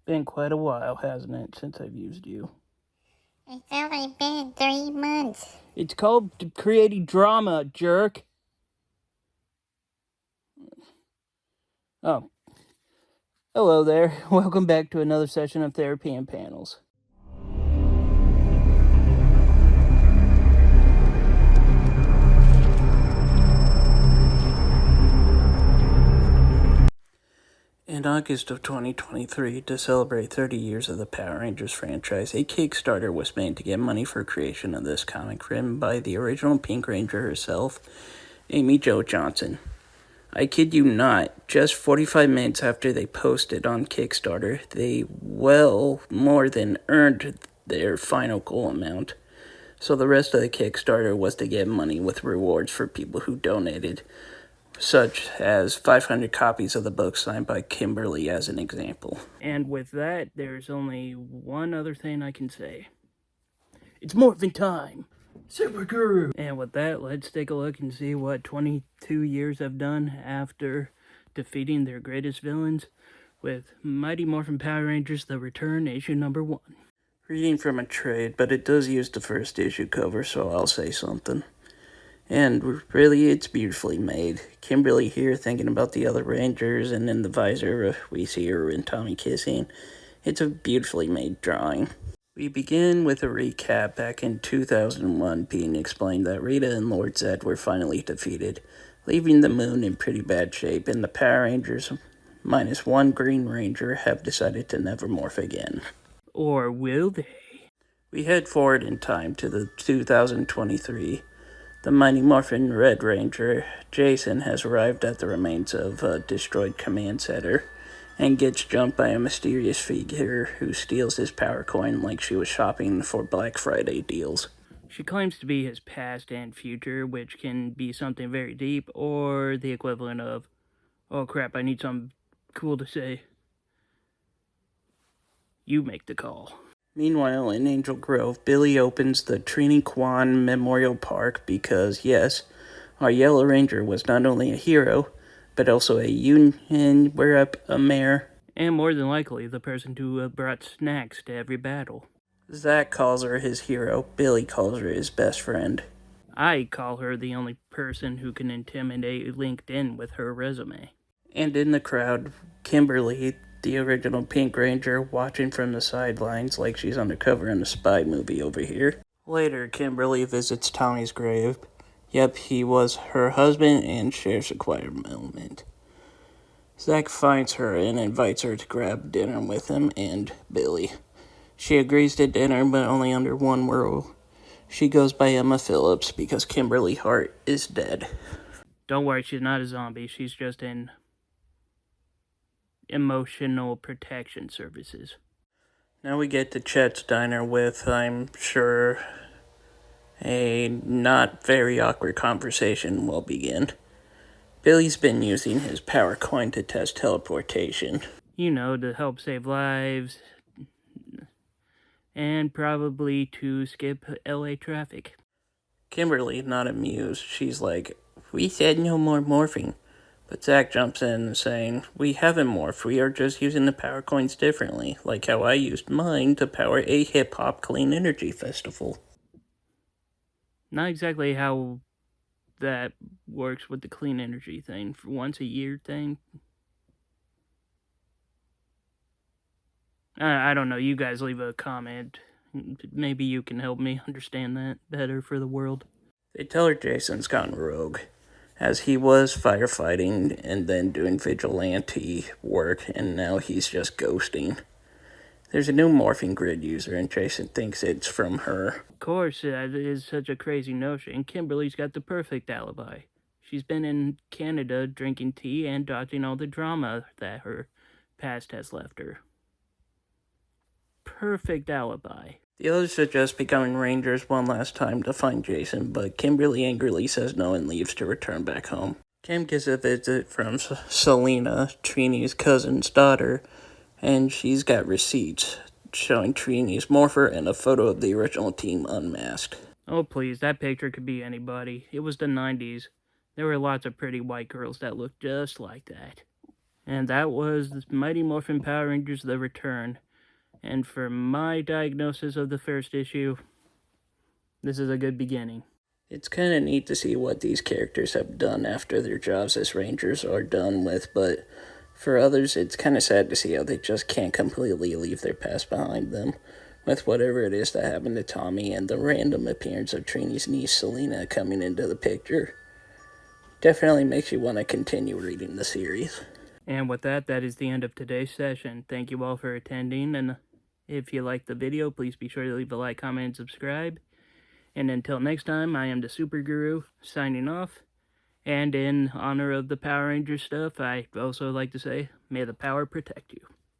Been quite a while, hasn't it, since I've used you? It's only been 3 months. It's called creating drama, jerk. Oh. Hello there. Welcome back to another session of Therapy and Panels. In August of 2023, to celebrate 30 years of the Power Rangers franchise, a Kickstarter was made to get money for creation of this comic written by the original Pink Ranger herself, Amy Jo Johnson. I kid you not, just 45 minutes after they posted on Kickstarter, they well more than earned their final goal amount. So the rest of the Kickstarter was to get money with rewards for people who donated, such as 500 copies of the book signed by Kimberly as an example. And with that, there's only one other thing I can say. It's Morphin time! Super Guru! And with that, let's take a look and see what 22 years have done after defeating their greatest villains with Mighty Morphin Power Rangers The Return, issue number 1. Reading from a trade, but it does use the first issue cover, so I'll say something. And really, it's beautifully made. Kimberly here thinking about the other Rangers, and in the visor we see her and Tommy kissing. It's a beautifully made drawing. We begin with a recap back in 2001 being explained that Rita and Lord Zed were finally defeated, leaving the moon in pretty bad shape, and the Power Rangers, minus one Green Ranger, have decided to never morph again. Or will they? We head forward in time to the 2023. The Mighty Morphin Red Ranger, Jason, has arrived at the remains of a destroyed command center and gets jumped by a mysterious figure who steals his power coin like she was shopping for Black Friday deals. She claims to be his past and future, which can be something very deep, or the equivalent of, oh crap, I need something cool to say. You make the call. Meanwhile, in Angel Grove, Billy opens the Trini Kwan Memorial Park because, yes, our Yellow Ranger was not only a hero, but also a union rep, a mayor, and more than likely the person who brought snacks to every battle. Zach calls her his hero, Billy calls her his best friend. I call her the only person who can intimidate LinkedIn with her resume. And in the crowd, Kimberly, the original Pink Ranger, watching from the sidelines like she's undercover in a spy movie over here. Later, Kimberly visits Tommy's grave. Yep, he was her husband and shares a quiet moment. Zach finds her and invites her to grab dinner with him and Billy. She agrees to dinner, but only under one rule. She goes by Emma Phillips because Kimberly Hart is dead. Don't worry, she's not a zombie. She's just in emotional protection services. Now we get to Chet's diner with, I'm sure, a not very awkward conversation will begin. Billy's been using his power coin to test teleportation. You know, to help save lives, and probably to skip LA traffic. Kimberly, not amused, she's like, we said no more morphing. But Zach jumps in saying, we haven't morphed, we are just using the power coins differently, like how I used mine to power a hip-hop clean energy festival. Not exactly how that works with the clean energy thing, for once a year thing. I don't know, you guys leave a comment. Maybe you can help me understand that better for the world. They tell her Jason's gone rogue, as he was firefighting and then doing vigilante work, and now he's just ghosting. There's a new morphing grid user, and Jason thinks it's from her. Of course, that is such a crazy notion. Kimberly's got the perfect alibi. She's been in Canada drinking tea and dodging all the drama that her past has left her. Perfect alibi. The others suggest becoming Rangers one last time to find Jason, but Kimberly angrily says no and leaves to return back home. Kim gets a visit from Selena, Trini's cousin's daughter, and she's got receipts showing Trini's morpher and a photo of the original team unmasked. Oh please, that picture could be anybody. It was the 90s. There were lots of pretty white girls that looked just like that. And that was the Mighty Morphin Power Rangers The Return. And for my diagnosis of the first issue, this is a good beginning. It's kind of neat to see what these characters have done after their jobs as Rangers are done with, but for others, it's kind of sad to see how they just can't completely leave their past behind them, with whatever it is that happened to Tommy and the random appearance of Trini's niece Selena coming into the picture. Definitely makes you want to continue reading the series. And with that, that is the end of today's session. Thank you all for attending, and if you liked the video, please be sure to leave a like, comment, and subscribe. And until next time, I am the Super Guru, signing off. And in honor of the Power Rangers stuff, I also like to say, may the power protect you.